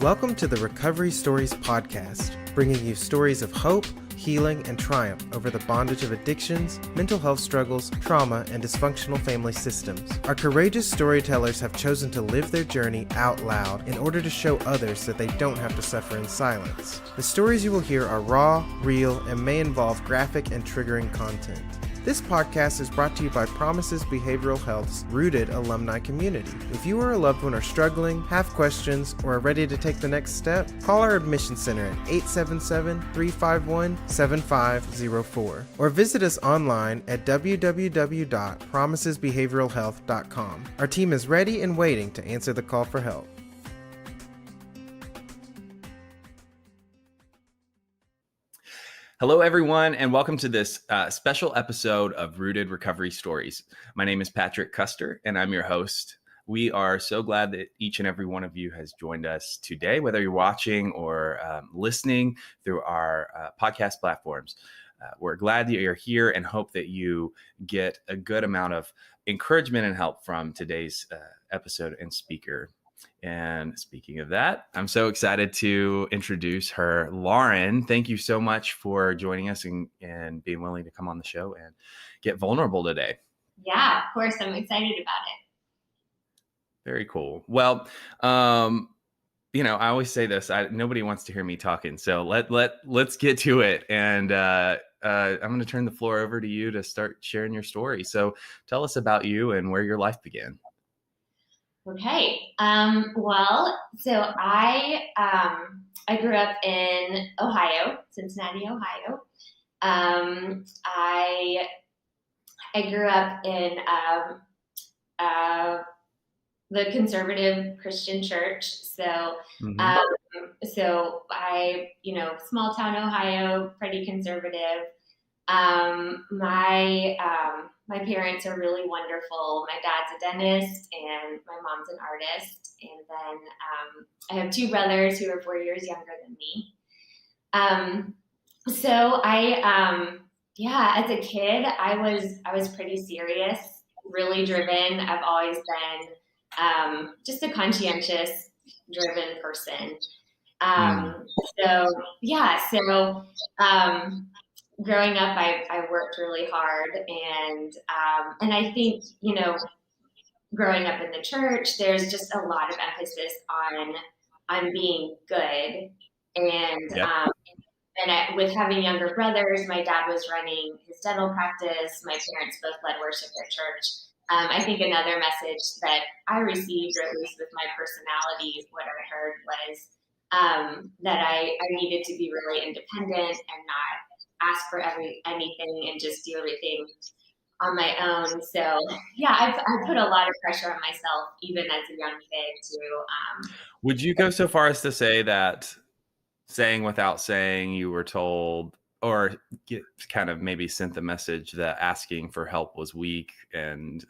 Welcome to the Recovery Stories podcast, bringing you stories of hope, healing, and triumph over the bondage of addictions, mental health struggles, trauma, and dysfunctional family systems. Our courageous storytellers have chosen to live their journey out loud in order to show others that they don't have to suffer in silence. The stories you will hear are raw, real, and may involve graphic and triggering content. This podcast is brought to you by Promises Behavioral Health's Rooted alumni community. If you or a loved one are struggling, have questions, or are ready to take the next step, call our admission center at 877-351-7504 or visit us online at www.promisesbehavioralhealth.com. Our team is ready and waiting to answer the call for help. Hello, everyone, and welcome to this special episode of Rooted Recovery Stories. My name is Patrick Custer, and I'm your host. We are so glad that each and every one of you has joined us today, whether you're watching or listening through our podcast platforms. We're glad that you're here and hope that you get a good amount of encouragement and help from today's episode and speaker. And speaking of that, I'm so excited to introduce her, Lauren. Thank you so much for joining us and being willing to come on the show and get vulnerable today. Yeah, of course. I'm excited about it. Very cool. Well, I always say this, nobody wants to hear me talking. So let's get to it. And I'm going to turn the floor over to you to start sharing your story. So tell us about you and where your life began. Okay. So I grew up in Ohio, Cincinnati, Ohio. I grew up in the conservative Christian church. So, so I, small town Ohio, pretty conservative. My parents are really wonderful. My dad's a dentist and my mom's an artist. And then I have two brothers who are 4 years younger than me. So as a kid, I was pretty serious, really driven. I've always been just a conscientious, driven person. Growing up, I worked really hard, and I think growing up in the church, there's just a lot of emphasis on being good, and with having younger brothers, my dad was running his dental practice. My parents both led worship at church. I think another message that I received, or at least with my personality, what I heard was that I needed to be really independent and not ask for anything and just do everything on my own. So I put a lot of pressure on myself, even as a young kid, to. Would you go so far as to say that saying without saying, you were told, or kind of maybe sent the message that asking for help was weak and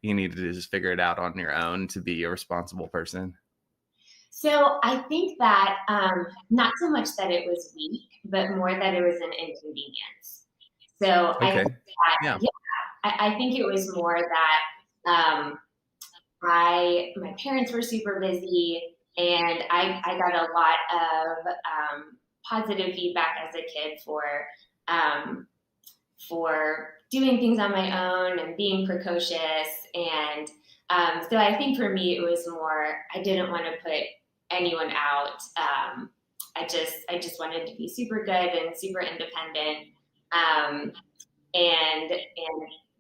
you needed to just figure it out on your own to be a responsible person? So I think that not so much that it was weak, but more that it was an inconvenience. So okay. I think it was more that my parents were super busy, and I got a lot of positive feedback as a kid for doing things on my own and being precocious. And so I think for me, it was more, I didn't want to put anyone out. I just wanted to be super good and super independent, and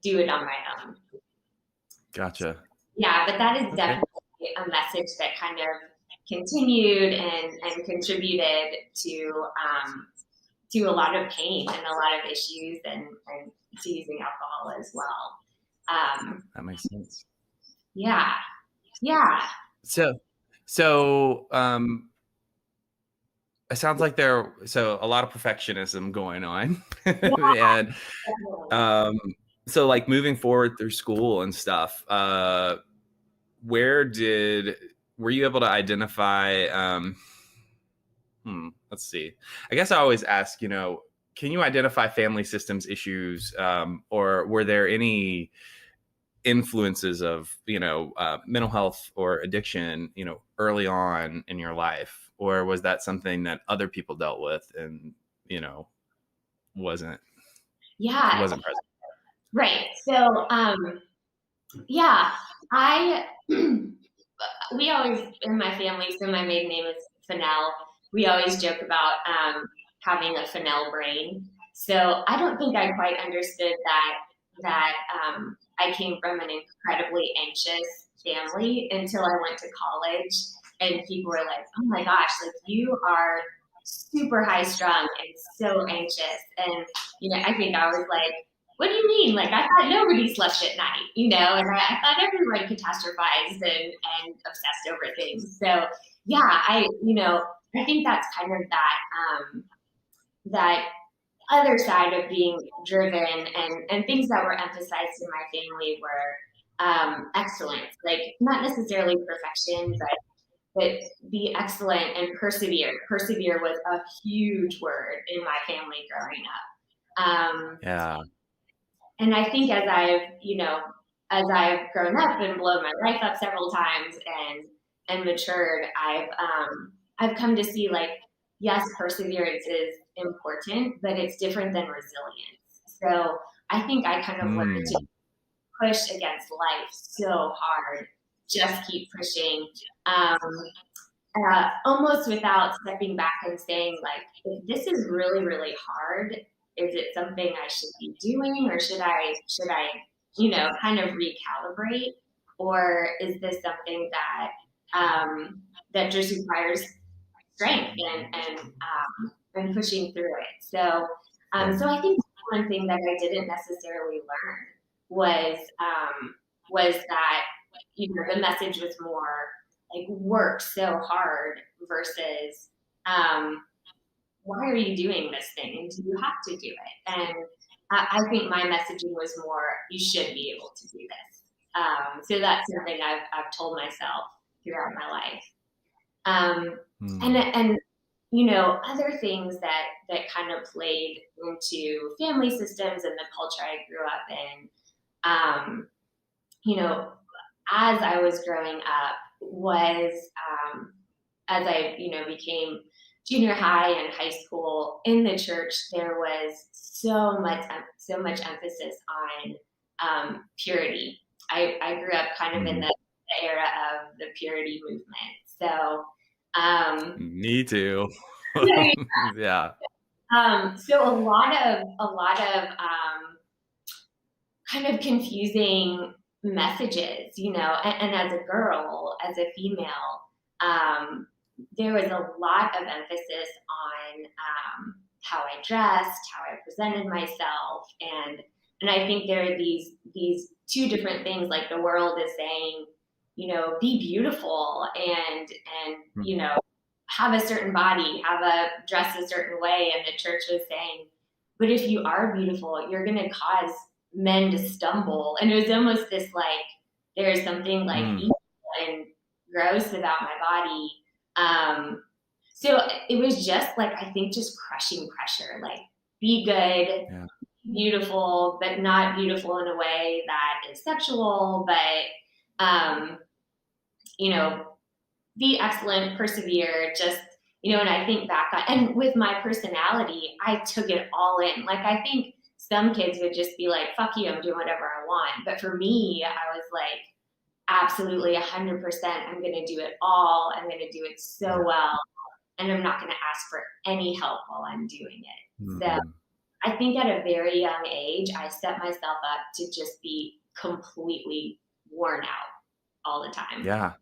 do it on my own. Gotcha. Yeah, but that is definitely a message that kind of continued and contributed to a lot of pain and a lot of issues and to using alcohol as well. That makes sense. Yeah. So it sounds like a lot of perfectionism going on. And so like moving forward through school and stuff, were you able to identify, let's see. I guess I always ask, can you identify family systems issues, or were there any influences of, mental health or addiction, early on in your life? Or was that something that other people dealt with and, wasn't Yeah. present? Right. So, yeah, I, we always, in my family, so my maiden name is Fennell. We always joke about having a Fennell brain. So I don't think I quite understood that I came from an incredibly anxious family until I went to college, and people were like, "Oh my gosh, like you are super high strung and so anxious." And I think I was like, what do you mean? Like, I thought nobody slept at night, and I thought everyone catastrophized and obsessed over things. So yeah, I think that's kind of that other side of being driven, and things that were emphasized in my family were excellence, like not necessarily perfection, but be excellent and persevere. Persevere was a huge word in my family growing up. Yeah. And I think as I've grown up and blown my life up several times and matured, I've come to see, like, yes, perseverance is important, but it's different than resilience. So I think I kind of learned to push against life so hard, just keep pushing, almost without stepping back and saying, like, if this is really, really hard, is it something I should be doing, or should I, kind of recalibrate, or is this something that just requires strength and pushing through it? So I think one thing that I didn't necessarily learn was that the message was more like work so hard versus why are you doing this thing, and do you have to do it? And I think my messaging was more, you should be able to do this. So that's something I've told myself throughout my life. And other things that kind of played into family systems and the culture I grew up in, as I was growing up, was as I became junior high and high school in the church, there was so much emphasis on purity. I grew up kind of in the era of the purity movement. So me too. Yeah. So a lot of kind of confusing messages, and as a girl, as a female, there was a lot of emphasis on how I dressed, how I presented myself, and I think there are these two different things. Like, the world is saying, be beautiful and have a certain body, have a dress a certain way, and the church was saying, but if you are beautiful, you're going to cause men to stumble. And it was almost this, like, there's something like evil and gross about my body. So it was just like, I think, just crushing pressure, like, be good, beautiful, but not beautiful in a way that is sexual, but, be excellent, persevere, just, and I think back on, and with my personality, I took it all in. Like, I think some kids would just be like, fuck you, I'm doing whatever I want. But for me, I was like, absolutely 100%, I'm going to do it all. I'm going to do it so well. And I'm not going to ask for any help while I'm doing it. So I think at a very young age, I set myself up to just be completely worn out all the time. Yeah.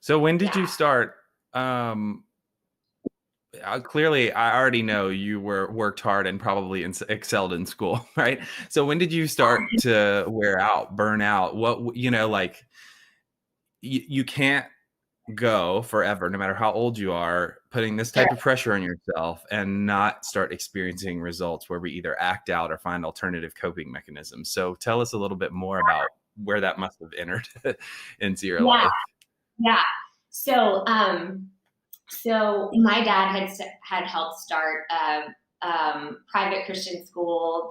So when did you start? Clearly, I already know you worked hard and probably excelled in school, right? So when did you start to wear out, burn out? What, like, you can't go forever, no matter how old you are, putting this type of pressure on yourself and not start experiencing results where we either act out or find alternative coping mechanisms. So tell us a little bit more about where that must have entered into your life. Yeah. So my dad had helped start a private Christian school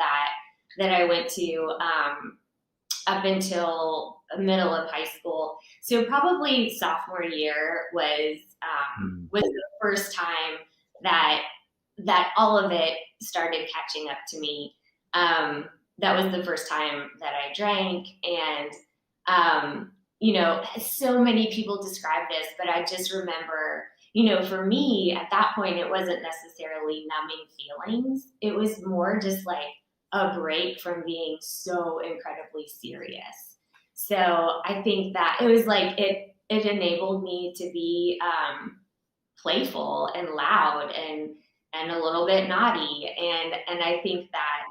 that I went to up until the middle of high school. So probably sophomore year was the first time that all of it started catching up to me. That was the first time that I drank, and so many people describe this, but I just remember, for me at that point, it wasn't necessarily numbing feelings. It was more just like a break from being so incredibly serious. So I think that it was like it enabled me to be playful and loud and a little bit naughty, and I think that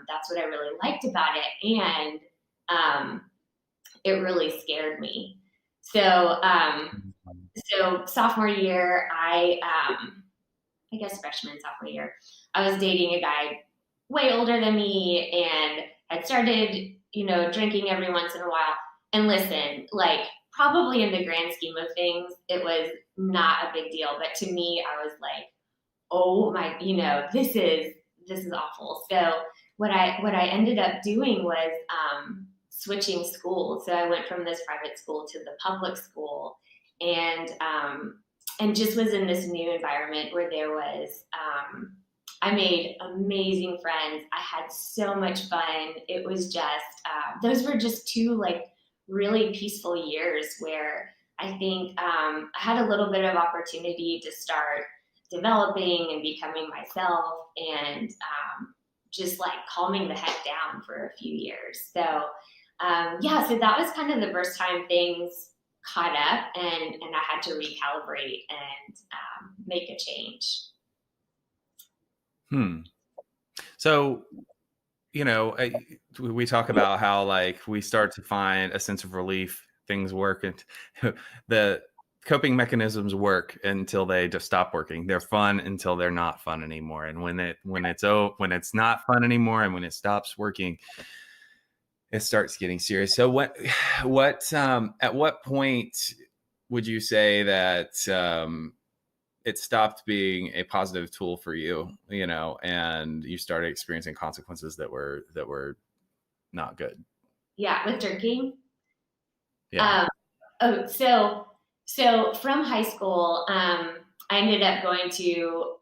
that's what I really liked about it, and it really scared me. So sophomore year, I guess freshman, sophomore year, I was dating a guy way older than me and had started, drinking every once in a while. And listen, like probably in the grand scheme of things, it was not a big deal. But to me, I was like, oh my, this is awful. So what I ended up doing was switching schools. So I went from this private school to the public school, and just was in this new environment where there was, I made amazing friends. I had so much fun. It was just, those were just two like really peaceful years where I think I had a little bit of opportunity to start developing and becoming myself, and just like calming the heck down for a few years. So so that was kind of the first time things caught up, and I had to recalibrate and make a change. So, we talk about how like we start to find a sense of relief, things work, and the coping mechanisms work until they just stop working. They're fun until they're not fun anymore. And when it's not fun anymore, and when it stops working, it starts getting serious. So at what point would you say that it stopped being a positive tool for you, and you started experiencing consequences that were not good? Yeah, with drinking. Yeah. So from high school, I ended up going to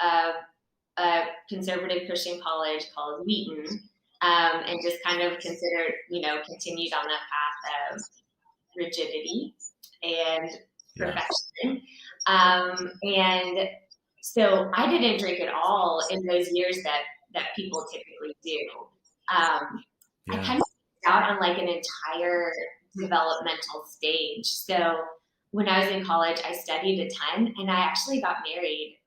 a conservative Christian college called Wheaton, and just kind of continued on that path of rigidity and perfection. And so I didn't drink at all in those years that people typically do. I kind of missed out on like an entire developmental stage. So when I was in college, I studied a ton, and I actually got married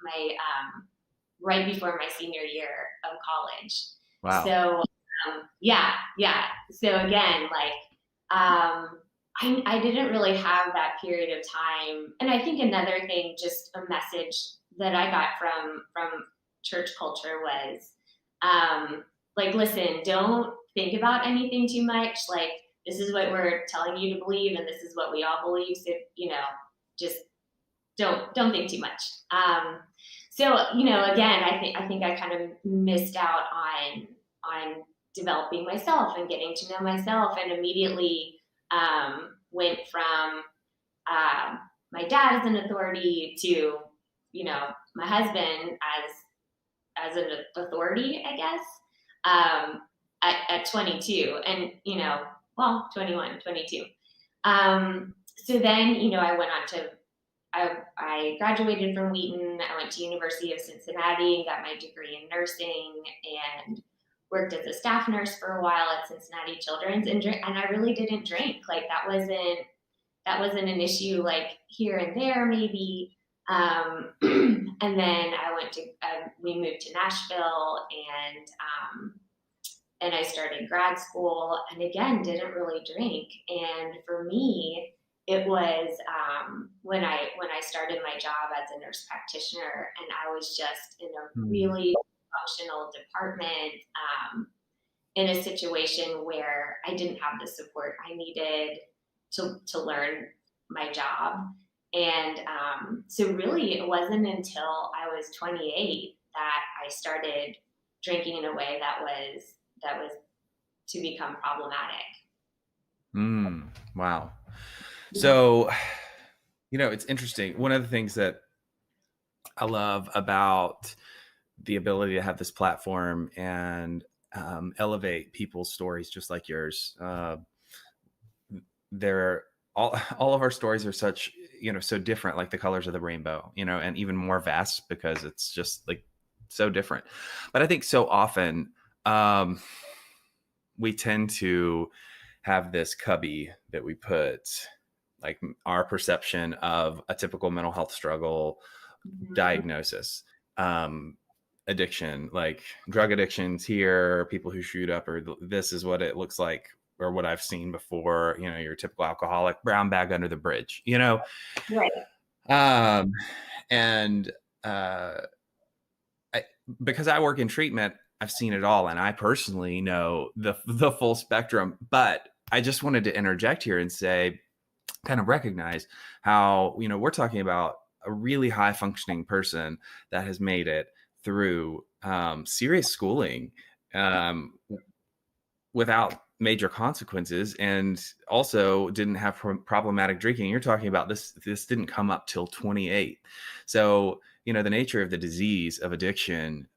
right before my senior year of college. Wow. So yeah. So again, like I didn't really have that period of time. And I think another thing, just a message that I got from church culture was like, listen, don't think about anything too much. Like, this is what we're telling you to believe, and this is what we all believe. So, just don't think too much. So, again, I think I kind of missed out on developing myself and getting to know myself, and immediately went from my dad as an authority to, my husband as an authority, I guess, at 22, and 21, 22. So then, I went on to, I graduated from Wheaton. I went to University of Cincinnati and got my degree in nursing, and worked as a staff nurse for a while at Cincinnati Children's, and I really didn't drink. Like that wasn't an issue, like here and there maybe. And then we moved to Nashville, and I started grad school, and again, didn't really drink. And for me, it was when I started my job as a nurse practitioner, and I was just in a really functional department, in a situation where I didn't have the support I needed to learn my job. And so really it wasn't until I was 28 that I started drinking in a way that was to become problematic. Wow. So, it's interesting. One of the things that I love about the ability to have this platform and elevate people's stories just like yours. They're all of our stories are such, so different, like the colors of the rainbow, and even more vast because it's just like so different. But I think so often um, we tend to have this cubby that we put like our perception of a typical mental health struggle Mhm. diagnosis, um, addiction, like drug addictions here, people who shoot up, or this is what it looks like, or what I've seen before, your typical alcoholic, brown bag under the bridge, Right, um, and uh, I, because I work in treatment, I've seen it all, and I personally know the full spectrum. But I just wanted to interject here and say, kind of recognize how, we're talking about a really high functioning person that has made it through serious schooling, um, without major consequences, and also didn't have problematic drinking. You're talking about this didn't come up till 28. So the nature of the disease of addiction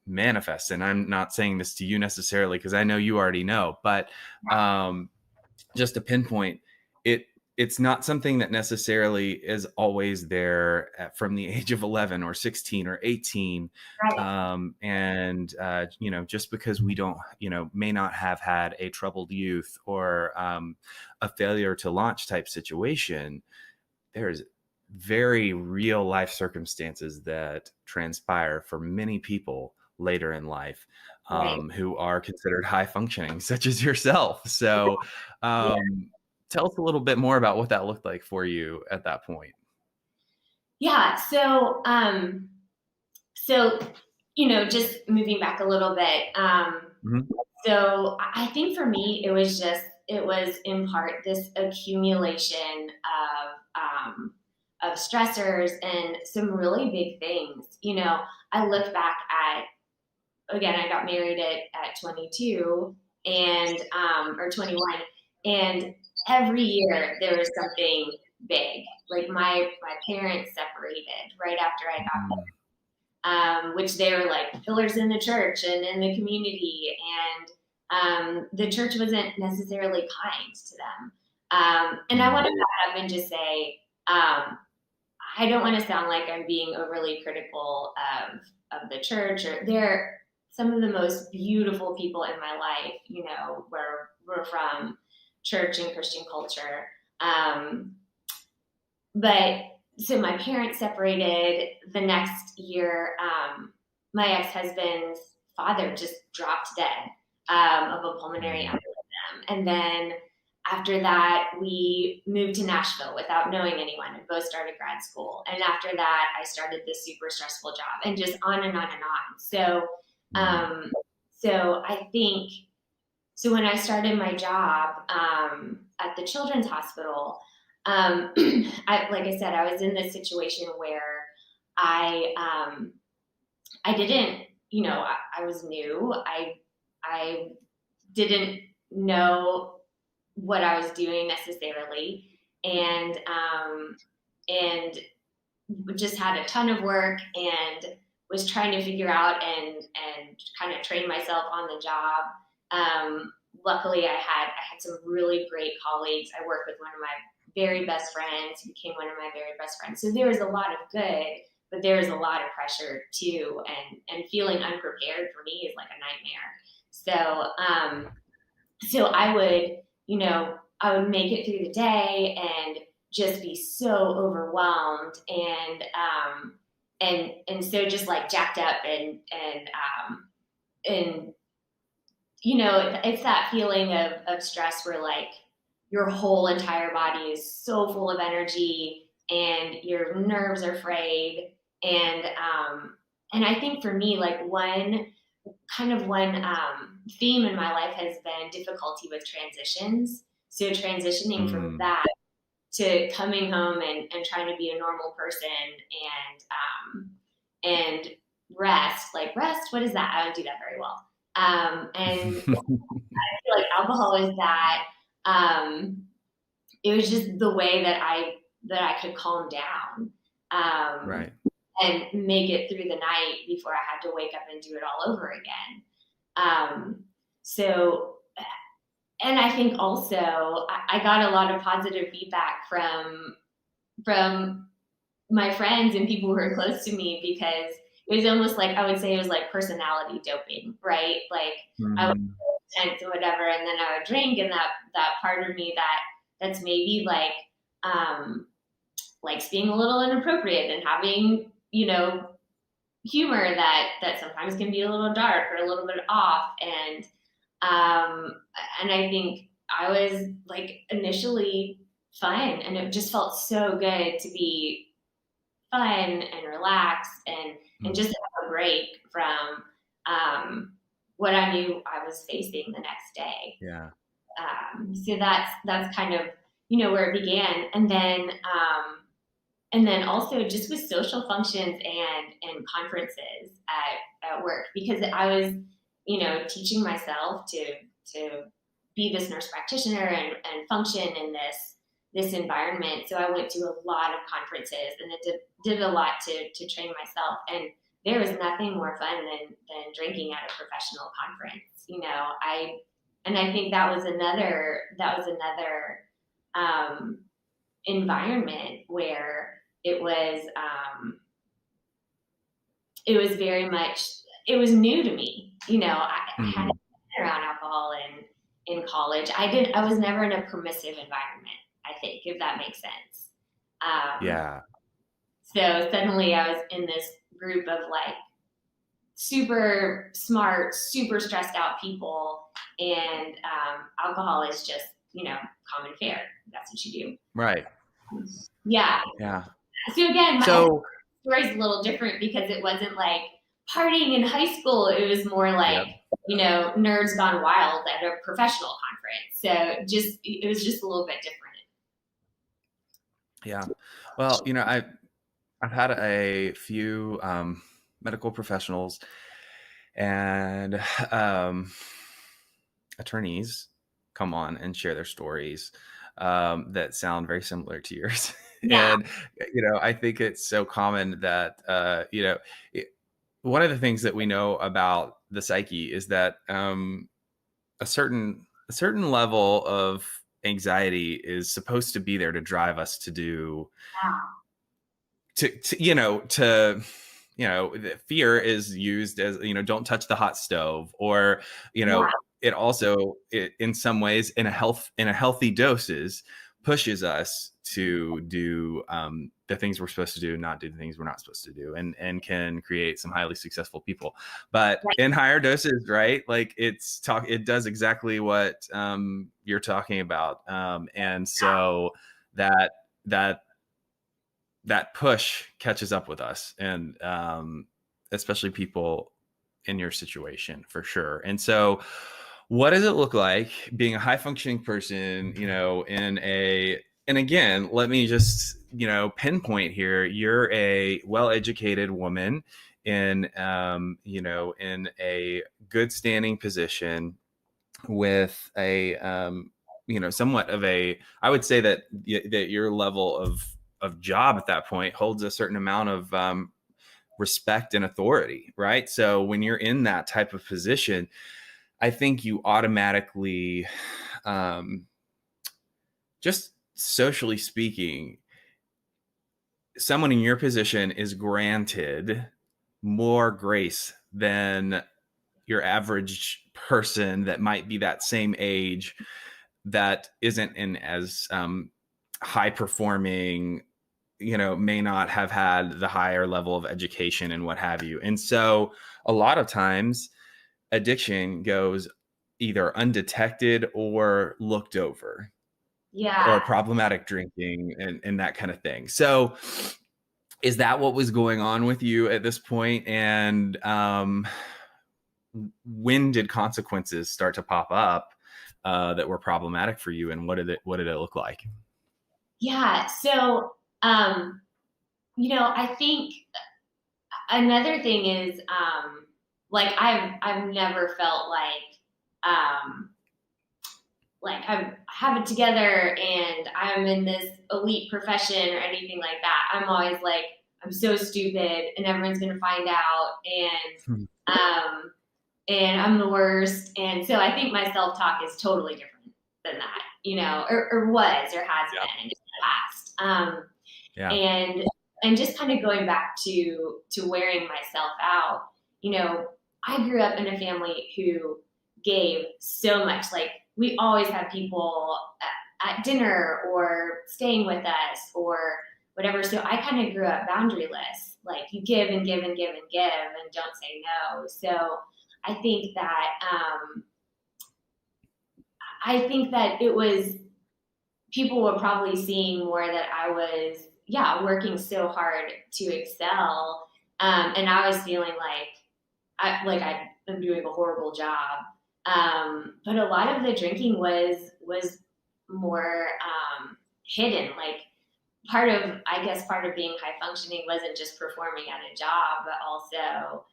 manifests, and I'm not saying this to you necessarily because I know you already know, but um, just to pinpoint it, it's not something that necessarily is always there from the age of 11 or 16 or 18. right, And just because we don't, may not have had a troubled youth or a failure to launch type situation, there's very real life circumstances that transpire for many people later in life, right. who are considered high functioning, such as yourself. So, Yeah. tell us a little bit more about what that looked like for you at that point. Yeah. So, just moving back a little bit. Mhm. So I think for me, it was in part this accumulation of stressors and some really big things. I look back at, again, I got married at 22 and, or 21, and every year there was something big. Like my parents separated right after I got, Mm. which they were like pillars in the church and in the community. And the church wasn't necessarily kind to them. And I want Mm. to back up and just say, I don't want to sound like I'm being overly critical of the church. Or they're some of the most beautiful people in my life, where we're from church and Christian culture. Um, but so my parents separated the next year. My ex-husband's father just dropped dead of a pulmonary Mm. embolism. And then after that, we moved to Nashville without knowing anyone and both started grad school. And after that, I started this super stressful job and just on and on and on. Mm. So I think, so when I started my job at the Children's Hospital, like I said, I was in this situation where I I didn't, I was new. I didn't know what I was doing necessarily, and just had a ton of work and was trying to figure out and kind of train myself on the job. Luckily, I had some really great colleagues. I worked with one of my very best friends, who became one of my very best friends. So there was a lot of good, but there was a lot of pressure too, and feeling unprepared for me is like a nightmare. So I would, I would make it through the day and just be so overwhelmed and so just like jacked up and it's that feeling of stress where like your whole entire body is so full of energy and your nerves are frayed and I think for me like one theme in my life has been difficulty with transitions. So transitioning from Mm. that to coming home and trying to be a normal person and rest, like rest, what is that? I don't do that very well. And I feel like alcohol is that. it was just the way that I could calm down. Right. And make it through the night before I had to wake up and do it all over again. So, and I think also I got a lot of positive feedback from my friends and people who are close to me, because it was almost like, I would say it was like personality doping, right? Like I would Mm-hmm. tense or whatever, and then I would drink, and that part of me that's maybe like being a little inappropriate and having, humor that sometimes can be a little dark or a little bit off. And I think I was like initially fun, and it just felt so good to be fun and relaxed and just have a break from what I knew I was facing the next day. Yeah. So that's kind of where it began, and then also just with social functions and conferences at work, because I was teaching myself to be this nurse practitioner and function in this environment. So I went to a lot of conferences, and it did a lot to train myself. And there was nothing more fun than drinking at a professional conference. I think that was another environment where it was very much, it was new to me. I Mm-hmm. hadn't been around alcohol in college. I was never in a permissive environment, I think, if that makes sense. Yeah. So suddenly I was in this group of like super smart, super stressed out people, and alcohol is just, common fare. That's what you do. Right. Yeah. Yeah. So again, my So, story's a little different, because it wasn't like partying in high school. It was more like, yep. Nerds gone wild at a professional conference. So it was just a little bit different. Yeah. Well, I've had a few medical professionals and attorneys come on and share their stories that sound very similar to yours. Yeah. And, I think it's so common that, one of the things that we know about the psyche is that a certain level of anxiety is supposed to be there to drive us to do the fear is used as, don't touch the hot stove, or, Yeah. it also, in some ways, in a healthy doses, pushes us to do the things we're supposed to do, not do the things we're not supposed to do, and can create some highly successful people. But Right. in higher doses, right? Like it does exactly what you're talking about. And so that push catches up with us, and especially people in your situation, for sure. And so what does it look like being a high functioning person, and again, let me just, pinpoint here, you're a well-educated woman in, in a good standing position with a, somewhat of a, I would say that your level of job at that point holds a certain amount of respect and authority, right? So when you're in that type of position, I think you automatically, just socially speaking, someone in your position is granted more grace than your average person that might be that same age, that isn't in as high performing, may not have had the higher level of education and what have you. And so a lot of times addiction goes either undetected or looked over, or Yeah. problematic drinking and that kind of thing. So is that what was going on with you at this point? And when did consequences start to pop up that were problematic for you, and what did it look like? Yeah. So, I think another thing is, like I've never felt like, I have it together and I'm in this elite profession or anything like that. I'm always like, I'm so stupid and everyone's going to find out. And I'm the worst. And so I think my self-talk is totally different than that, or was, or has Yeah. been in the past. Yeah. And just kind of going back to wearing myself out, I grew up in a family who gave so much. Like, we always had people at dinner or staying with us or whatever. So I kind of grew up boundaryless. Like, you give and give and give and give and don't say no. So I think that it was, people were probably seeing more that I was, working so hard to excel. And I was feeling like I'm doing a horrible job. But a lot of the drinking was more hidden. Like, part of being high functioning wasn't just performing at a job, but also,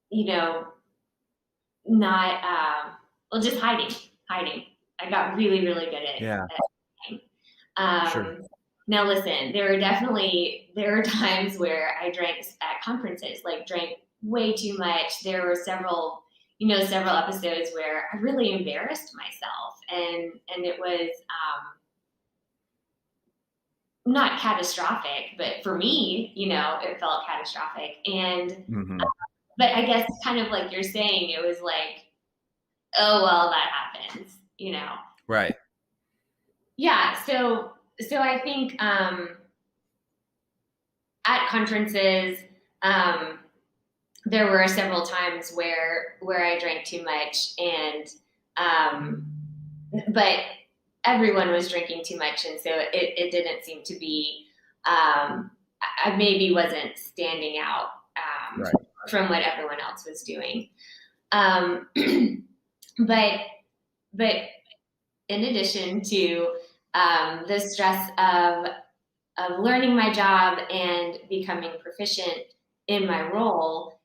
you know, not, just hiding. I got really, really good at hiding. Sure. Now listen, there are times where I drank at conferences, like drank way too much. There were several episodes where I really embarrassed myself, and it was not catastrophic, but for me, it felt catastrophic. And Mm-hmm. but I guess kind of like you're saying, it was like, oh well, that happens. Right. Yeah. So I think at conferences, there were several times where I drank too much, and but everyone was drinking too much, and so it didn't seem to be. I maybe wasn't standing out Right. from what everyone else was doing, but but in addition to the stress of learning my job and becoming proficient in my role,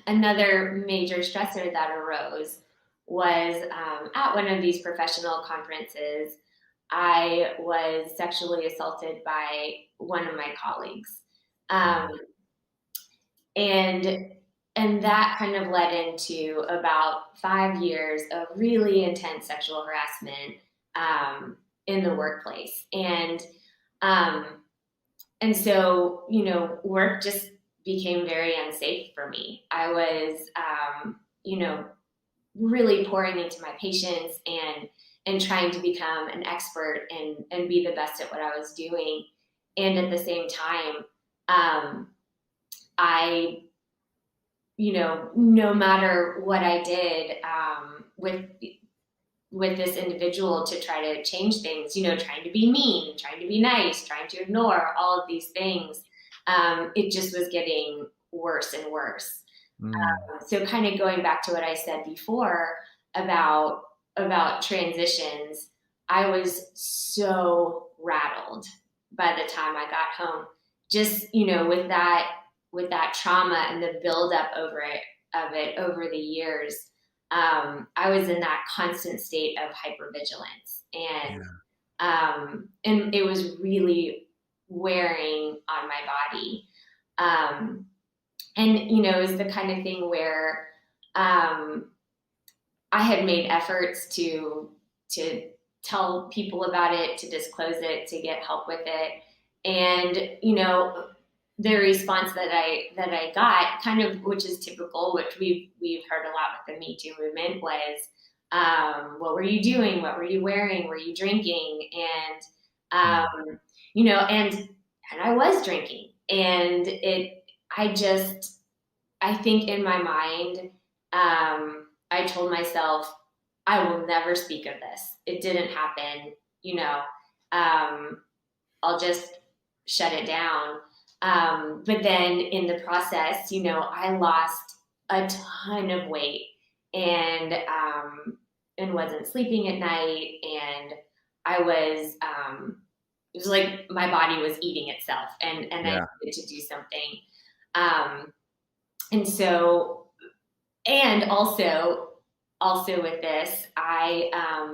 another major stressor that arose was at one of these professional conferences, I was sexually assaulted by one of my colleagues. And that kind of led into about 5 years of really intense sexual harassment in the workplace. And so, work just became very unsafe for me. I was, really pouring into my patients and trying to become an expert and be the best at what I was doing. And at the same time, I, no matter what I did with this individual to try to change things, trying to be mean, trying to be nice, trying to ignore all of these things, it just was getting worse and worse. So kind of going back to what I said before about transitions, I was so rattled by the time I got home, just, with that trauma and the buildup of it over the years. I was in that constant state of hypervigilance, and it was really wearing on my body. And it was the kind of thing where I had made efforts to tell people about it, to disclose it, to get help with it, and the response that I got, kind of, which is typical, which we've heard a lot with the Me Too movement, was, what were you doing? What were you wearing? Were you drinking? And and I was drinking, and I think in my mind, I told myself, I will never speak of this. It didn't happen. I'll just shut it down. But then in the process, I lost a ton of weight and wasn't sleeping at night. And I was, it was like my body was eating itself, and I needed to do something. and so, and also with this,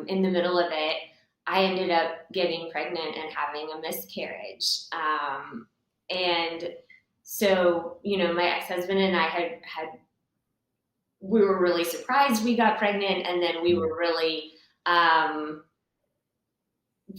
in the middle of it, I ended up getting pregnant and having a miscarriage. And so, my ex-husband and I we were really surprised we got pregnant. And then we were really,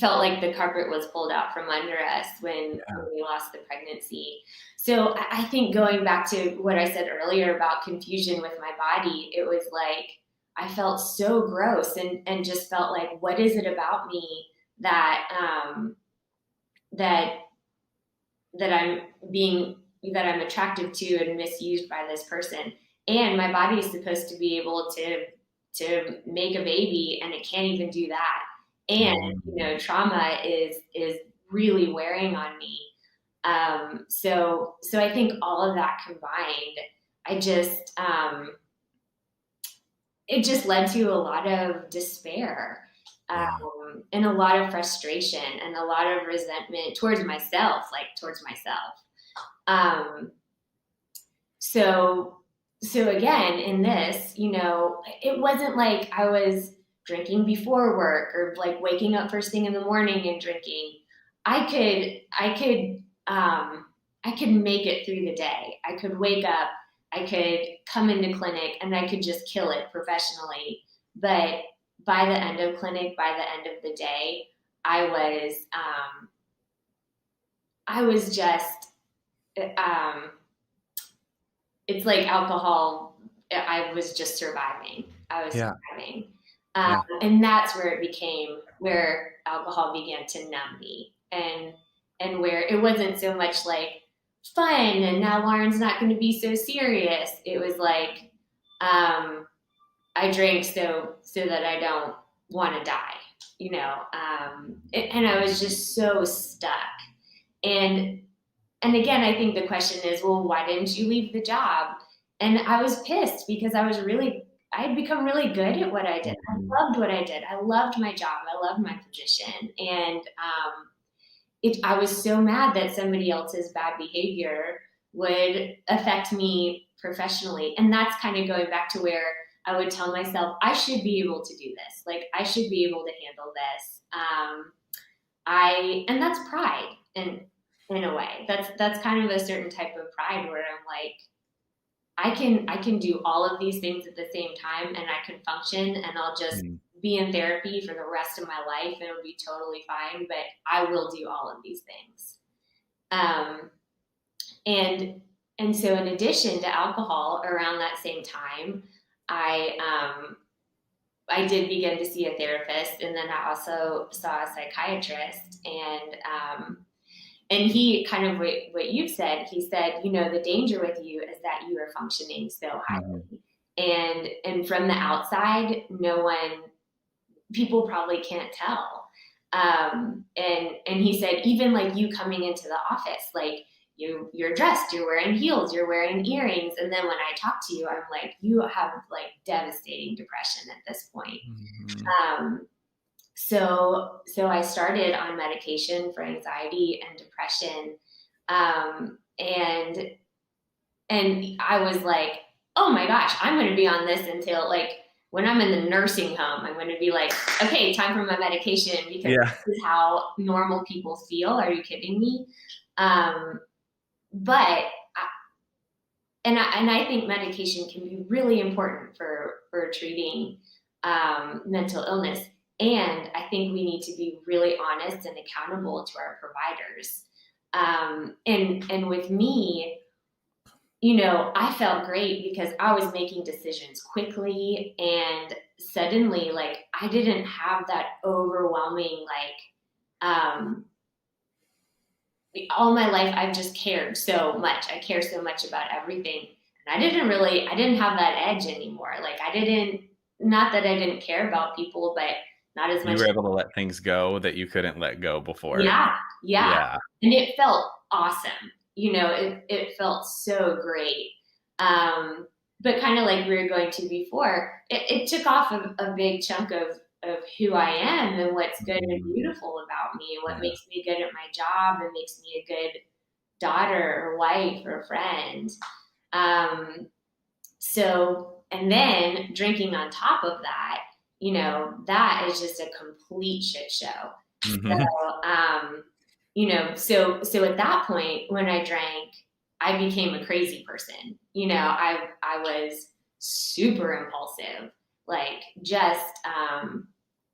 felt like the carpet was pulled out from under us when we lost the pregnancy. So I think going back to what I said earlier about confusion with my body, it was like I felt so gross and just felt like, what is it about me that that that I'm attractive to and misused by this person? And my body is supposed to be able to make a baby, and it can't even do that. And trauma is really wearing on me. So I think all of that combined, it just led to a lot of despair, and a lot of frustration and a lot of resentment towards myself. So again, in this, it wasn't like I was drinking before work or like waking up first thing in the morning and drinking. I could make it through the day. I could wake up, I could come into clinic, and I could just kill it professionally. But by the end of clinic, by the end of the day, I was just, it's like alcohol. I was just surviving. Surviving. And that's where alcohol began to numb me, and where it wasn't so much like fun and now Lauren's not going to be so serious. It was like, I drink so that I don't want to die, and I was just so stuck. And again, I think the question is, well, why didn't you leave the job? And I was pissed because I had become really good at what I did. I loved what I did. I loved my job. I loved my position. And I was so mad that somebody else's bad behavior would affect me professionally. And that's kind of going back to where I would tell myself, I should be able to do this. Like, I should be able to handle this. And that's pride. And in a way, that's kind of a certain type of pride where I'm like, I can do all of these things at the same time, and I can function, and I'll just be in therapy for the rest of my life, and it'll be totally fine. But I will do all of these things. And so in addition to alcohol, around that same time, I did begin to see a therapist, and then I also saw a psychiatrist, and he kind of what you've said, he said, the danger with you is that you are functioning so highly. And from the outside, people probably can't tell. And he said, even like you coming into the office, like you're dressed, you're wearing heels, you're wearing earrings. And then when I talk to you, I'm like, you have like devastating depression at this point. So I started on medication for anxiety and depression. And I was like, oh my gosh, I'm going to be on this until like when I'm in the nursing home. I'm going to be like, okay, time for my medication, because this is how normal people feel. Are you kidding me? But I think medication can be really important for treating mental illness. And I think we need to be really honest and accountable to our providers. And with me, I felt great because I was making decisions quickly, and suddenly, like, I didn't have that overwhelming, all my life I've just cared so much. I care so much about everything. And I didn't have that edge anymore. Like, not that I didn't care about people, but not as much. You were able to let things go that you couldn't let go before. Yeah. And it felt awesome. It felt so great. But kind of like we were going to before, it took off a big chunk of who I am and what's good and beautiful about me and what makes me good at my job and makes me a good daughter or wife or friend. And then drinking on top of that, that is just a complete shit show. Mm-hmm. So at that point, when I drank, I became a crazy person. I was super impulsive, like just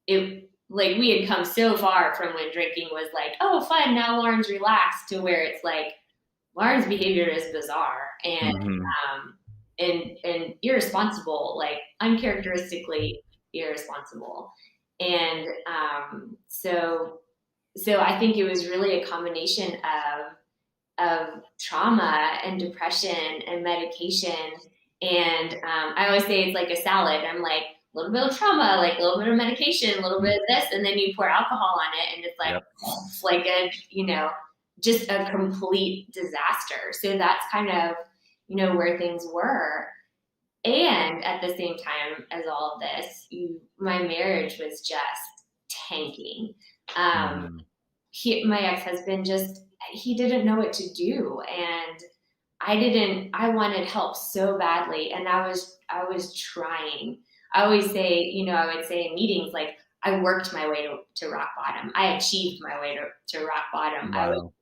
it like we had come so far from when drinking was like, oh, fun, now Lauren's relaxed, to where it's like Lauren's behavior is bizarre and irresponsible, like uncharacteristically irresponsible. And so I think it was really a combination of trauma and depression and medication. And I always say it's like a salad. I'm like, a little bit of trauma, like a little bit of medication, a little bit of this, and then you pour alcohol on it, and it's like, Yep. it's like just a complete disaster. So that's kind of, where things were. And at the same time as all of this, my marriage was just tanking. My ex-husband he didn't know what to do. And I wanted help so badly. And I was trying. I always say, I would say in meetings, like, I worked my way to rock bottom. I achieved my way to rock bottom. Wow. I was,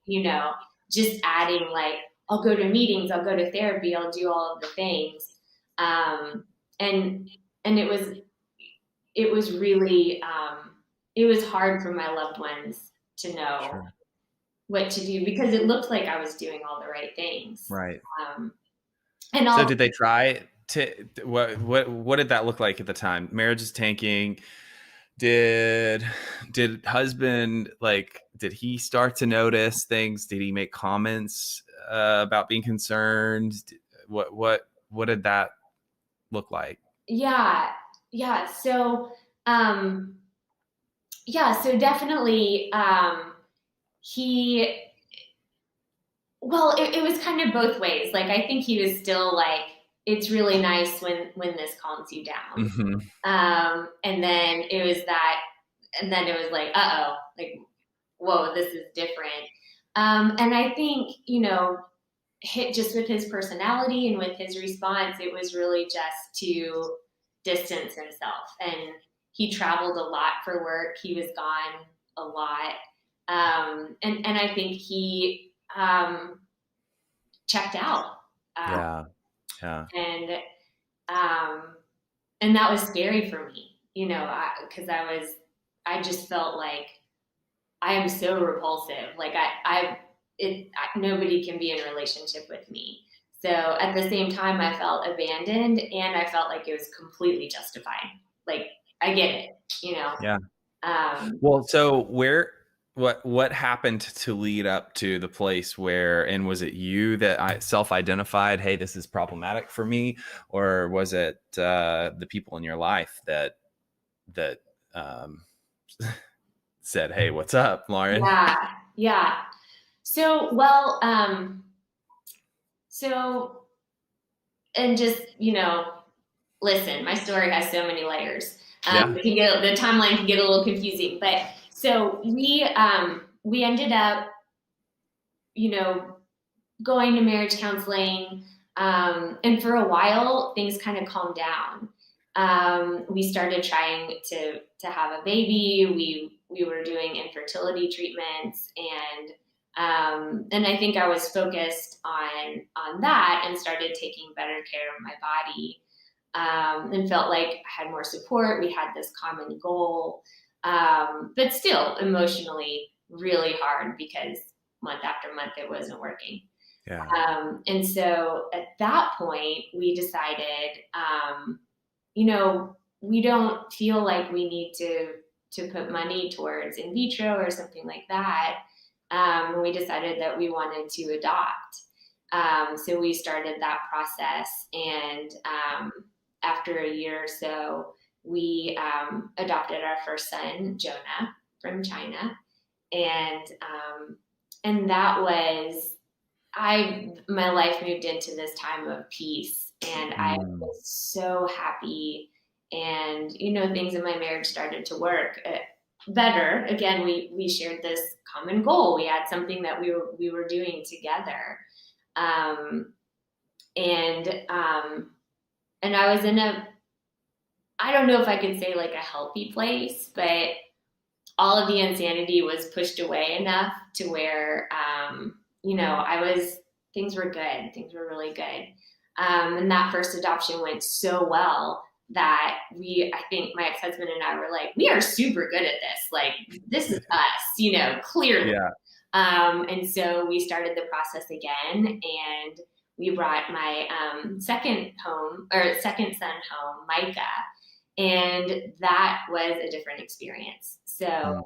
just adding, like, I'll go to meetings, I'll go to therapy, I'll do all of the things. And it was really, it was hard for my loved ones to know what to do, because it looked like I was doing all the right things. Right. And so did they try to, what did that look like at the time? Marriage is tanking. Did husband, like, did he start to notice things? Did he make comments about being concerned? What did that look like? Yeah. So, so definitely, it was kind of both ways. Like, I think he was still like, it's really nice when this calms you down. And then it was like, uh-oh, like, whoa, this is different. And I think, just with his personality and with his response, it was really just to distance himself. And he traveled a lot for work. He was gone a lot. And I think he checked out. Yeah. And that was scary for me, because I just felt like I am so repulsive. Like nobody can be in a relationship with me. So at the same time, I felt abandoned, and I felt like it was completely justified. Like, I get it, Yeah. Well, so what happened to lead up to the place where, and was it you that self-identified, hey, this is problematic for me, or was it the people in your life that said, hey, what's up, Lauren? Yeah. So, and just, listen, my story has so many layers. The timeline can get a little confusing, but so we ended up, going to marriage counseling, and for a while things kind of calmed down. We started trying to have a baby. We were doing infertility treatments, and I think I was focused on that, and started taking better care of my body, and felt like I had more support. We had this common goal, but still emotionally really hard, because month after month it wasn't working. And so at that point we decided, we don't feel like we need to put money towards in vitro or something like that. We decided that we wanted to adopt. So we started that process, and after a year or so, we adopted our first son, Jonah, from China. And that was, my life moved into this time of peace, and I was so happy. And, things in my marriage started to work better. Again, we shared this common goal. We had something that we were doing together. and I was in I don't know if I could say like a healthy place, but all of the insanity was pushed away enough to where, things were good. Things were really good. And that first adoption went so well that I think my ex-husband and I were like, we are super good at this. Like, this is us, clearly. Yeah. And so we started the process again, and we brought my second son home, Micah. And that was a different experience. So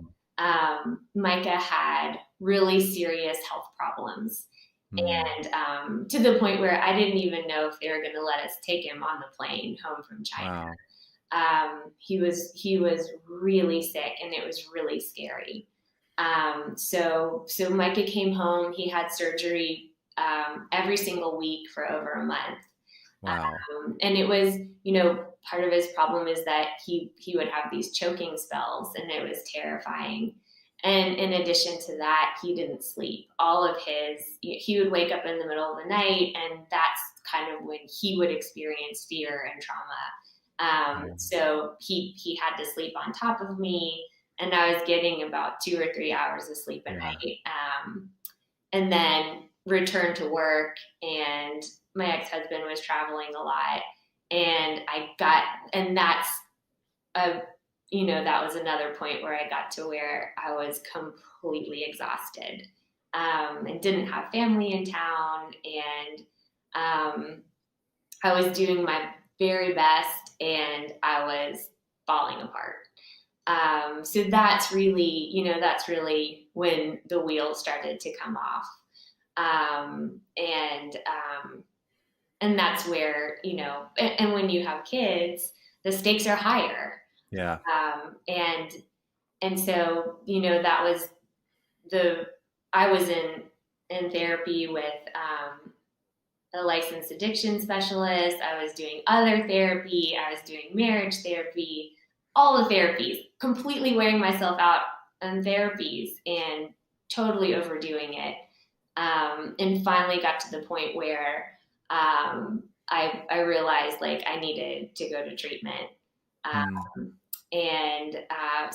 Micah had really serious health problems. And to the point where I didn't even know if they were going to let us take him on the plane home from China. Wow. He was really sick, and it was really scary. So Micah came home. He had surgery every single week for over a month. Wow. And it was, part of his problem is that he would have these choking spells, and it was terrifying. And in addition to that, he didn't sleep. He would wake up in the middle of the night, and that's kind of when he would experience fear and trauma. So he had to sleep on top of me, and I was getting about 2 or 3 hours of sleep a night. And then returned to work, and my ex-husband was traveling a lot, and that was another point where I got to where I was completely exhausted, and didn't have family in town, and I was doing my very best, and I was falling apart. So that's really when the wheels started to come off. And that's where, and when you have kids, the stakes are higher. Yeah. And so, that was I was in therapy with, a licensed addiction specialist. I was doing other therapy. I was doing marriage therapy, all the therapies, completely wearing myself out on therapies and totally overdoing it. And finally got to the point where I realized like I needed to go to treatment.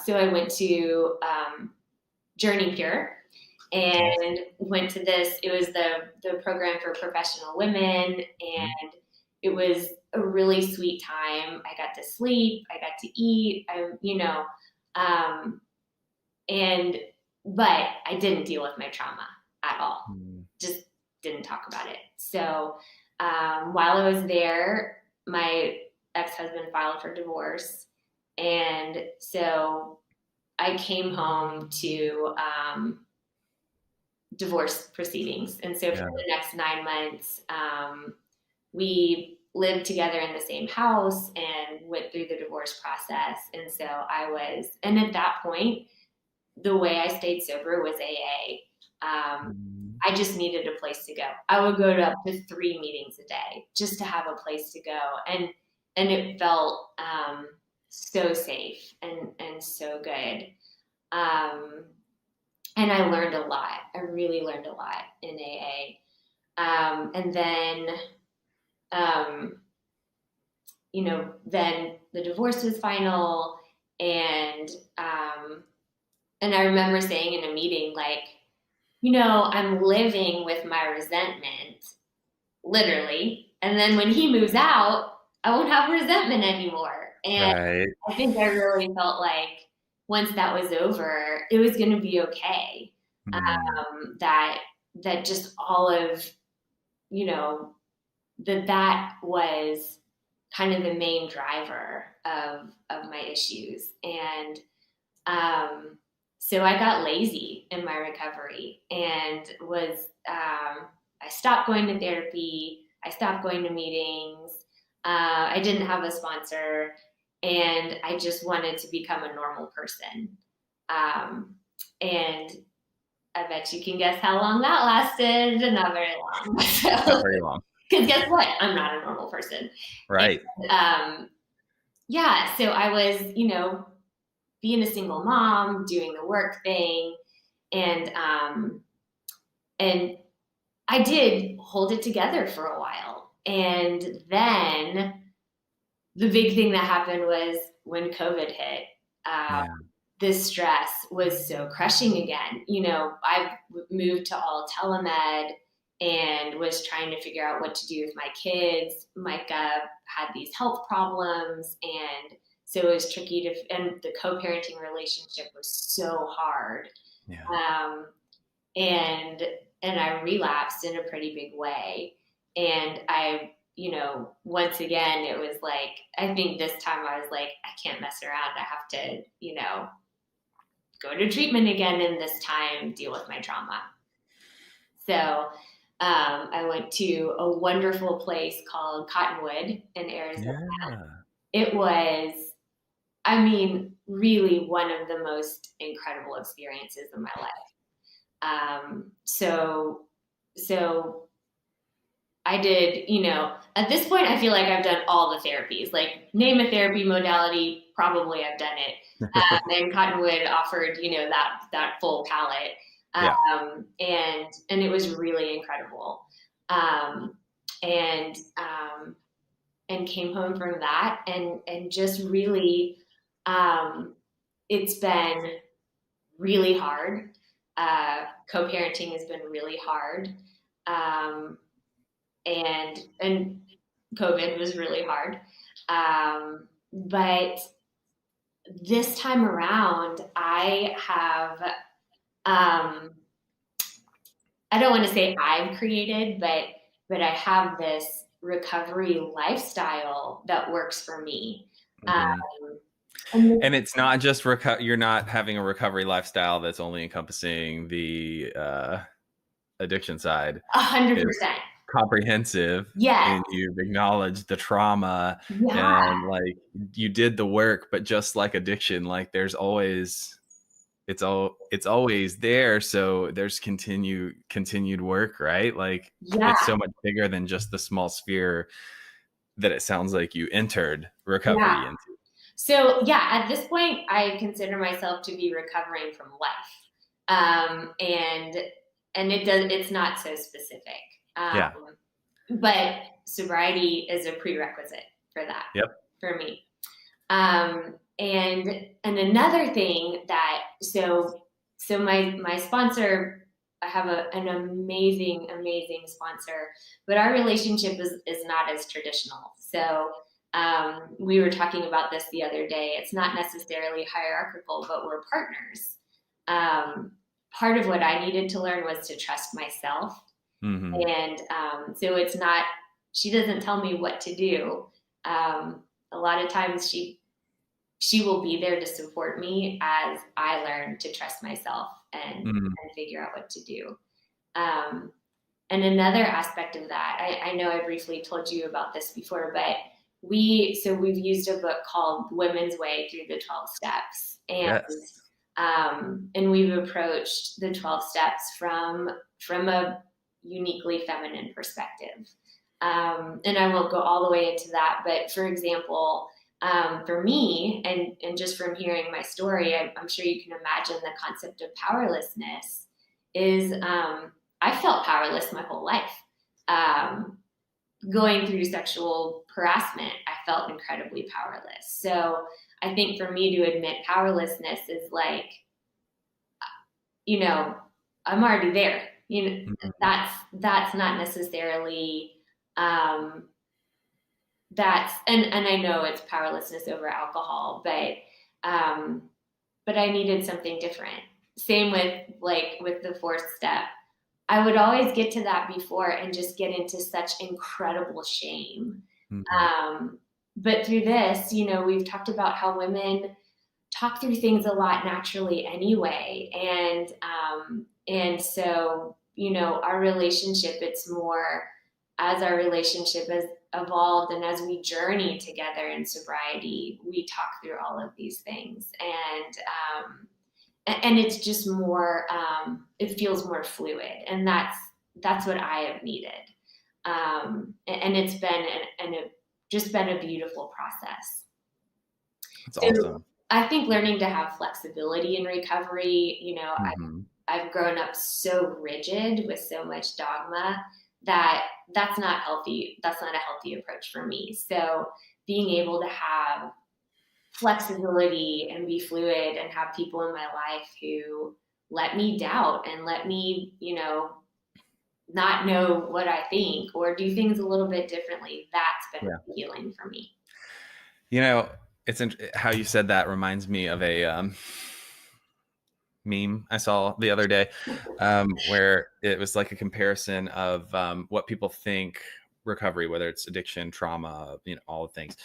So I went to Journey Pure and went to this. It was the program for professional women, and it was a really sweet time. I got to sleep, I got to eat, but I didn't deal with my trauma at all. Just didn't talk about it. So while I was there, my ex-husband filed for divorce. And so I came home to divorce proceedings. And so for the next 9 months, we lived together in the same house and went through the divorce process. And so and at that point, the way I stayed sober was AA. I just needed a place to go. I would go to up to 3 meetings a day just to have a place to go. And it felt so safe and so good. And I learned a lot. I really learned a lot in AA. And then, then the divorce was final. And I remember saying in a meeting, like, I'm living with my resentment, literally. And then when he moves out, I won't have resentment anymore. And I think I really felt like once that was over, it was going to be okay. That just all of, that was kind of the main driver of my issues. And so I got lazy in my recovery and I stopped going to therapy. I stopped going to meetings. I didn't have a sponsor, and I just wanted to become a normal person. And I bet you can guess how long that lasted. Not very long. Not very long. Because guess what? I'm not a normal person. Right. And, so I was, being a single mom, doing the work thing, and I did hold it together for a while. And then the big thing that happened was when COVID hit. This stress was so crushing again. I moved to all telemed and was trying to figure out what to do with my kids. Micah had these health problems, and so it was tricky and the co-parenting relationship was so hard. And I relapsed in a pretty big way. And once again, it was like, I think this time I was like, I can't mess around. I have to, go to treatment again, and this time deal with my trauma. So I went to a wonderful place called Cottonwood in Arizona. It was, really one of the most incredible experiences of my life. So I did, at this point, I feel like I've done all the therapies. Like, name a therapy modality, probably I've done it. And Cottonwood offered, that full palette. And it was really incredible. And came home from that and just really, it's been really hard. Co-parenting has been really hard. And COVID was really hard. But this time around, I have, I don't want to say I've created, but I have this recovery lifestyle that works for me. And it's not just you're not having a recovery lifestyle that's only encompassing the addiction side. 100%. Comprehensive. Yes. And you've acknowledged the trauma, and like you did the work, but just like addiction, like there's always, it's always there. So there's continued work, right? Like it's so much bigger than just the small sphere that it sounds like you entered recovery into. So at this point, I consider myself to be recovering from life. And it's not so specific. But sobriety is a prerequisite for that. For me. And another thing that, so my sponsor, I have an amazing sponsor, but our relationship is not as traditional. So we were talking about this the other day. It's not necessarily hierarchical, but we're partners. Part of what I needed to learn was to trust myself. And so it's not, she doesn't tell me what to do. A lot of times she will be there to support me as I learn to trust myself and figure out what to do. And another aspect of that, I know I briefly told you about this before, but we've used a book called Women's Way Through the 12 Steps. And we've approached the 12 steps from a uniquely feminine perspective. And I won't go all the way into that, but for example, for me, and just from hearing my story, I'm sure you can imagine the concept of powerlessness is, I felt powerless my whole life. Going through sexual harassment, I felt incredibly powerless. So I think for me to admit powerlessness is like, I'm already there. That's not necessarily, and I know it's powerlessness over alcohol, but I needed something different. Same with the fourth step. I would always get to that before and just get into such incredible shame. But through this, we've talked about how women talk through things a lot naturally anyway. And so, our relationship, it's more as our relationship has evolved and as we journey together in sobriety, we talk through all of these things. And it's just more, it feels more fluid. And that's what I have needed. And it's been just been a beautiful process. That's awesome. I think learning to have flexibility in recovery, I've grown up so rigid with so much dogma that that's not healthy. That's not a healthy approach for me. So being able to have flexibility and be fluid and have people in my life who let me doubt and let me, not know what I think or do things a little bit differently, that's been Yeah. healing for me. It's how you said that reminds me of a meme I saw the other day, where it was like a comparison of what people think recovery, whether it's addiction, trauma, all the things.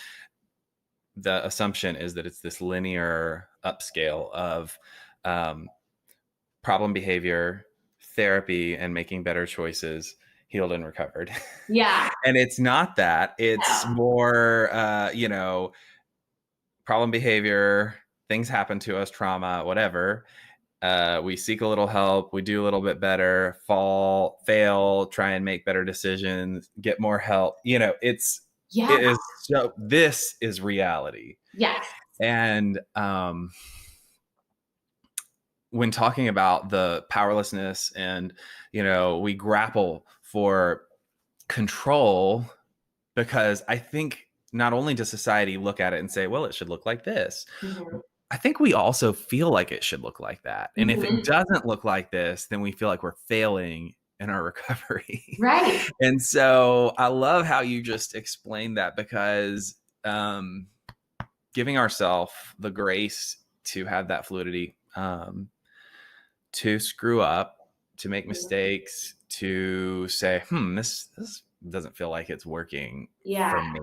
The assumption is that it's this linear upscale of problem behavior, therapy, and making better choices, healed and recovered. Yeah. And it's not that. It's more, problem behavior, things happen to us, trauma, whatever. We seek a little help, we do a little bit better, fail, try and make better decisions, get more help. This is reality. Yes. And when talking about the powerlessness and, we grapple for control, because I think not only does society look at it and say, well, it should look like this. Mm-hmm. I think we also feel like it should look like that. And if Mm-hmm. it doesn't look like this, then we feel like we're failing in our recovery. Right. And so I love how you just explained that, because giving ourselves the grace to have that fluidity, to screw up, to make mistakes, to say, this doesn't feel like it's working for me,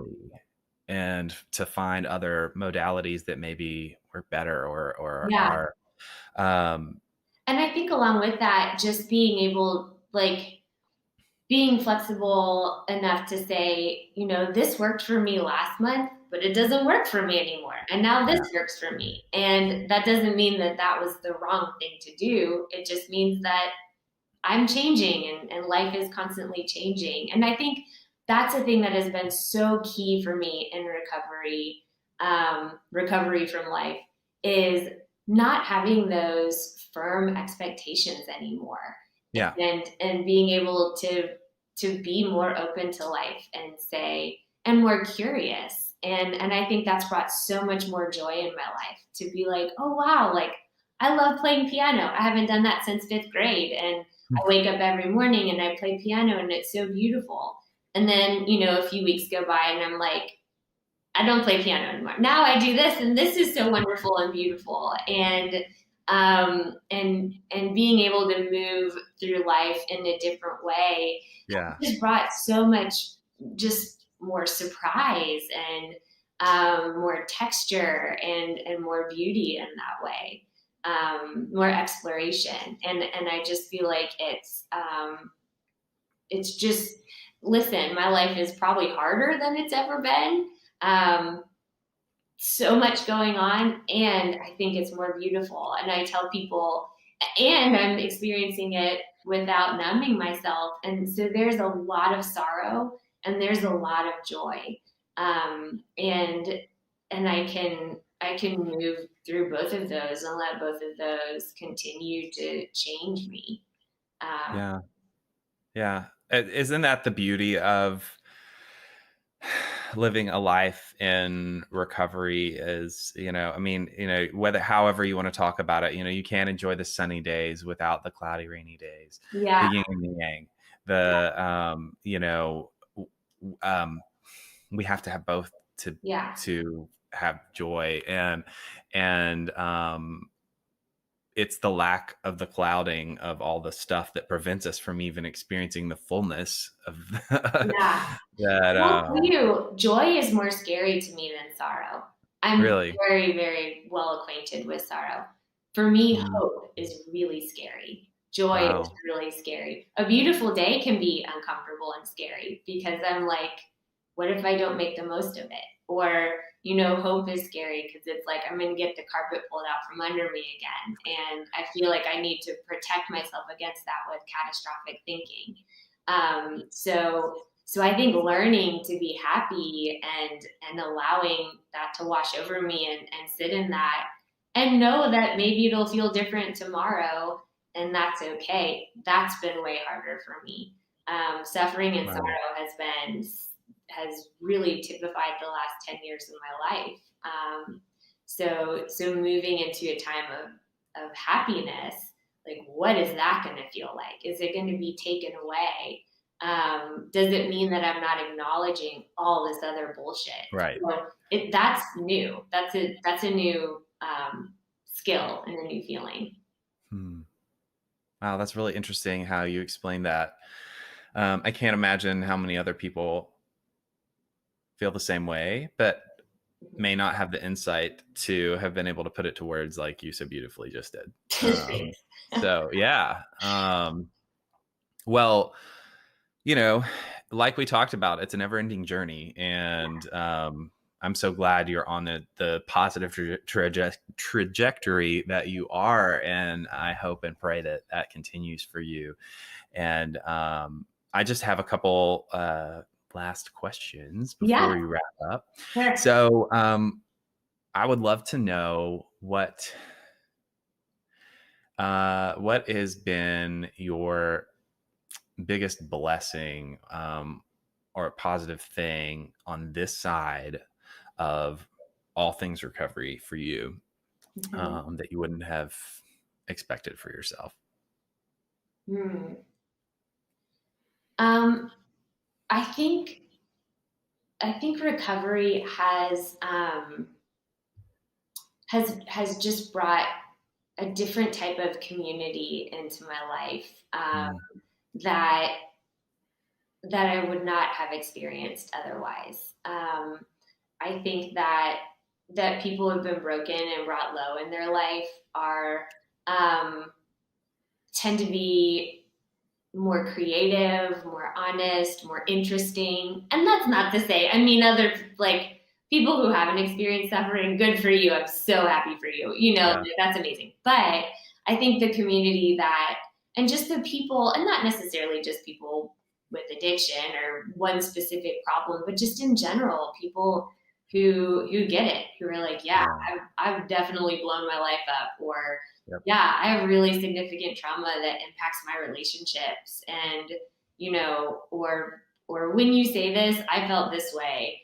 and to find other modalities that maybe work better or are. And I think along with that, just being able, being flexible enough to say, this worked for me last month, but it doesn't work for me anymore. And now this works for me. And that doesn't mean that that was the wrong thing to do. It just means that I'm changing and life is constantly changing. And I think that's a thing that has been so key for me in recovery from life, is not having those firm expectations anymore. Yeah. And being able to be more open to life and more curious. And I think that's brought so much more joy in my life, to be like, oh wow, I love playing piano. I haven't done that since 5th grade. And I wake up every morning and I play piano and it's so beautiful. And then, a few weeks go by and I'm like, I don't play piano anymore. Now I do this, and this is so wonderful and beautiful. And being able to move through life in a different way just brought so much just more surprise and more texture and more beauty in that way, more exploration. And I just feel like it's just, listen, my life is probably harder than it's ever been. So much going on, and I think it's more beautiful. And I tell people, and I'm experiencing it without numbing myself. And so there's a lot of sorrow and there's a lot of joy. And I can move through both of those and let both of those continue to change me. Yeah. Isn't that the beauty of living a life in recovery? Is, however you want to talk about it, you can't enjoy the sunny days without the cloudy, rainy days. The yin and the yang. We have to have both to have joy, and it's the lack of the clouding of all the stuff that prevents us from even experiencing the fullness of that. Well, for you, joy is more scary to me than sorrow. I'm really very, very well acquainted with sorrow. For me, hope is really scary. Joy is really scary. A beautiful day can be uncomfortable and scary, because I'm like, what if I don't make the most of it? Or, hope is scary because it's like, I'm going to get the carpet pulled out from under me again. And I feel like I need to protect myself against that with catastrophic thinking. So I think learning to be happy and allowing that to wash over me and sit in that and know that maybe it'll feel different tomorrow, and that's okay. That's been way harder for me. Suffering and Wow. sorrow has really typified the last 10 years of my life. So moving into a time of happiness, like what is that going to feel like? Is it going to be taken away? Does it mean that I'm not acknowledging all this other bullshit? Right. So that's new. That's a new skill and a new feeling. Wow, that's really interesting how you explain that. I can't imagine how many other people feel the same way, but may not have the insight to have been able to put it to words like you so beautifully just did. So yeah. Well, like we talked about, it's a never ending journey. And I'm so glad you're on the positive trajectory that you are. And I hope and pray that that continues for you. And I just have a couple last questions before we wrap up. Sure. So I would love to know what has been your biggest blessing or a positive thing on this side of all things recovery for you that you wouldn't have expected for yourself. I think recovery has just brought a different type of community into my life that I would not have experienced otherwise. I think that people who have been broken and brought low in their life are tend to be more creative, more honest, more interesting. And that's not to say, I mean, other like people who haven't experienced suffering, good for you. I'm so happy for you. That's amazing. But I think the community and just the people, and not necessarily just people with addiction or one specific problem, but just in general, people who get it, who are like, I've definitely blown my life up, or I have really significant trauma that impacts my relationships, and or when you say this, I felt this way.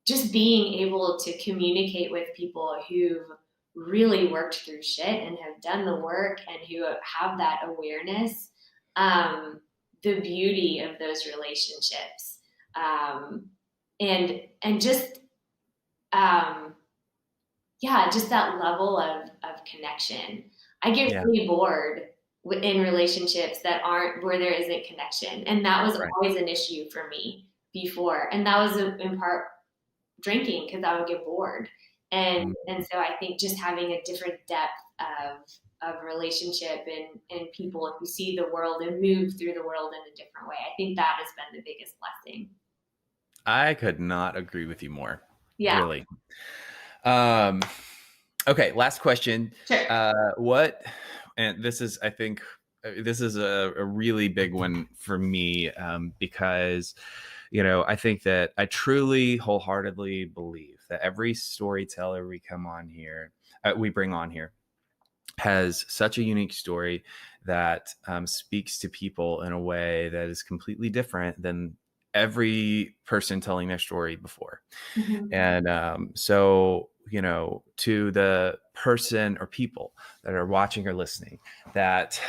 Just being able to communicate with people who've really worked through shit and have done the work and who have that awareness, the beauty of those relationships, and just just that level of connection. I get really bored in relationships that aren't where there isn't connection, and that was always an issue for me before, and that was in part drinking, because I would get bored, and so I think just having a different depth of relationship and people who see the world and move through the world in a different way, I think that has been the biggest blessing. I could not agree with you more. Yeah. Really. Okay, last question. Sure. And this is, I think, this is a really big one for me, because, I think that I truly wholeheartedly believe that every storyteller we bring on here has such a unique story that speaks to people in a way that is completely different than every person telling their story before. And so, to the person or people that are watching or listening that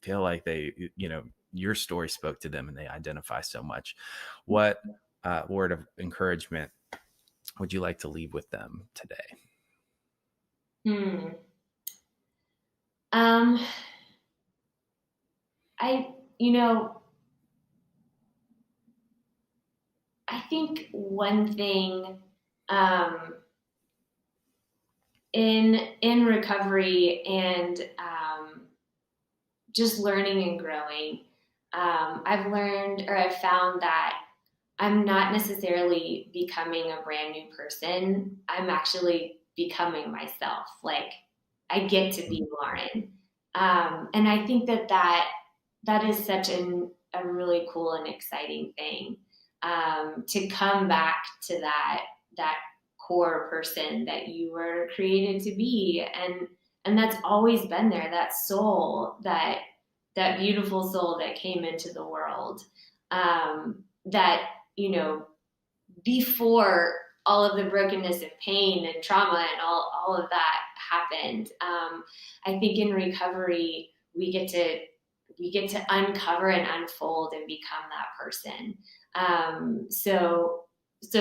feel like your story spoke to them and they identify so much, what word of encouragement would you like to leave with them today? I think one thing in recovery and just learning and growing, I've found that I'm not necessarily becoming a brand new person. I'm actually becoming myself. Like, I get to be Lauren. And I think that is such a really cool and exciting thing, to come back to that core person that you were created to be. And that's always been there, that soul that that beautiful soul that came into the world, that, before all of the brokenness and pain and trauma and all of that happened. I think in recovery, we get to uncover and unfold and become that person. So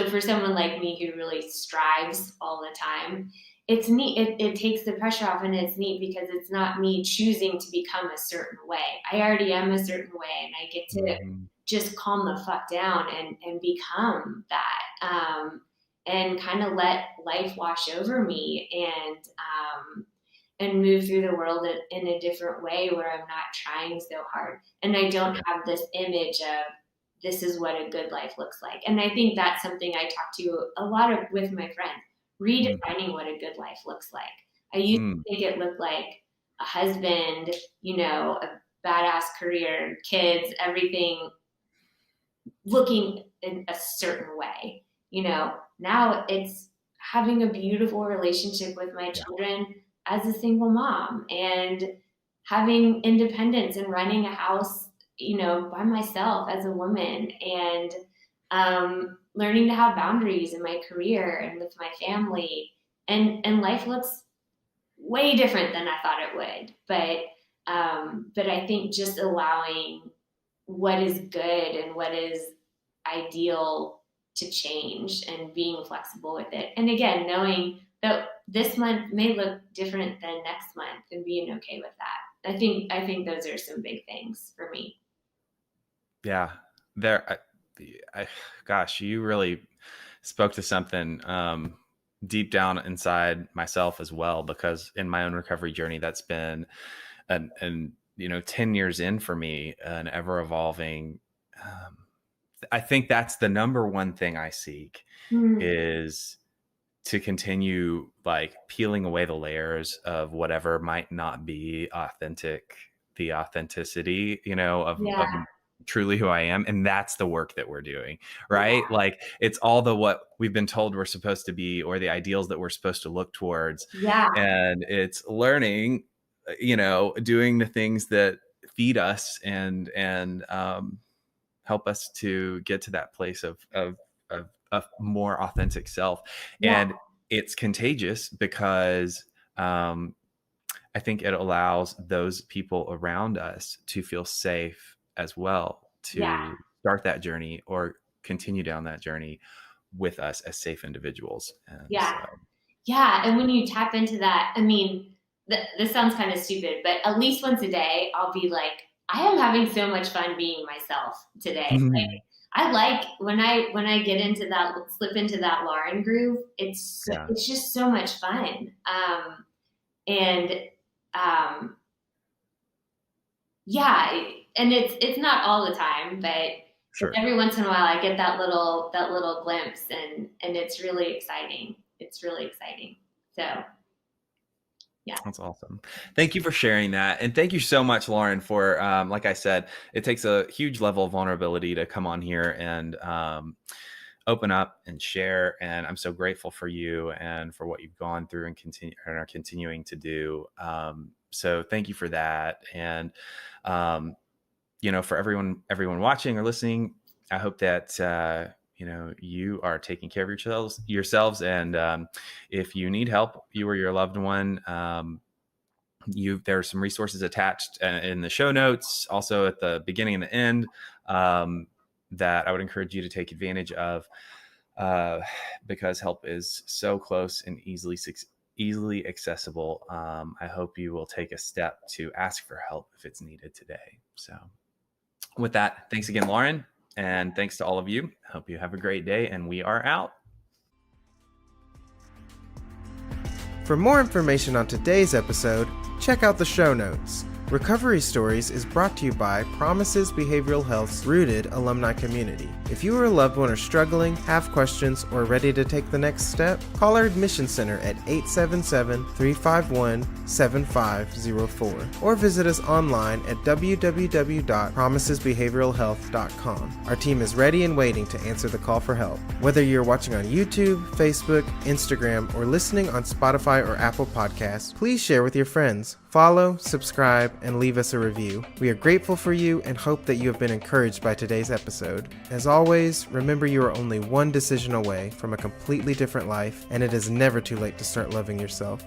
for someone like me who really strives all the time, it's neat. It takes the pressure off, and it's neat because it's not me choosing to become a certain way. I already am a certain way, and I get to just calm the fuck down and become that, and kind of let life wash over me, and move through the world in a different way where I'm not trying so hard. And I don't have this image of this is what a good life looks like. And I think that's something I talk to a lot of with my friends, redefining what a good life looks like. I used to think it looked like a husband, a badass career, kids, everything looking in a certain way. Now it's having a beautiful relationship with my children as a single mom, and having independence and running a house, by myself as a woman, and learning to have boundaries in my career and with my family, and life looks way different than I thought it would. But I think just allowing what is good and what is ideal to change and being flexible with it. And again, knowing that this month may look different than next month, and being okay with that. I think those are some big things for me. Yeah, gosh, you really spoke to something deep down inside myself as well, because in my own recovery journey, that's been an 10 years in for me, an ever evolving. I think that's the number one thing I seek is to continue like peeling away the layers of whatever might not be authentic, the authenticity, of truly who I am. And that's the work that we're doing, right? Yeah. Like it's all what we've been told we're supposed to be, or the ideals that we're supposed to look towards. Yeah. And it's learning, doing the things that feed us and help us to get to that place of a more authentic self. Yeah. And it's contagious because I think it allows those people around us to feel safe as well, to start that journey or continue down that journey with us as safe individuals. And yeah. And when you tap into that, I mean, this sounds kind of stupid, but at least once a day, I'll be like, I am having so much fun being myself today. Mm-hmm. Like, I like when I get into that, slip into that Lauren groove. It's just so much fun. And it's not all the time, but every once in a while I get that little glimpse, and it's really exciting. It's really exciting. So. Yeah. That's awesome. Thank you for sharing that. And thank you so much, Lauren, for, like I said, it takes a huge level of vulnerability to come on here and open up and share. And I'm so grateful for you and for what you've gone through and are continuing to do. So thank you for that. And, for everyone watching or listening, I hope that, you are taking care of yourselves. And if you need help, you or your loved one, there are some resources attached in the show notes, also at the beginning and the end, that I would encourage you to take advantage of, because help is so close and easily accessible. I hope you will take a step to ask for help if it's needed today. So with that, thanks again, Lauren. And thanks to all of you. Hope you have a great day, and we are out. For more information on today's episode, check out the show notes. Recovery Stories is brought to you by Promises Behavioral Health's Rooted alumni community. If you or a loved one are struggling, have questions, or ready to take the next step, call our admission center at 877-351-7504 or visit us online at www.promisesbehavioralhealth.com. Our team is ready and waiting to answer the call for help. Whether you're watching on YouTube, Facebook, Instagram, or listening on Spotify or Apple Podcasts, please share with your friends. Follow, subscribe, and leave us a review. We are grateful for you and hope that you have been encouraged by today's episode. As always, remember you are only one decision away from a completely different life, and it is never too late to start loving yourself.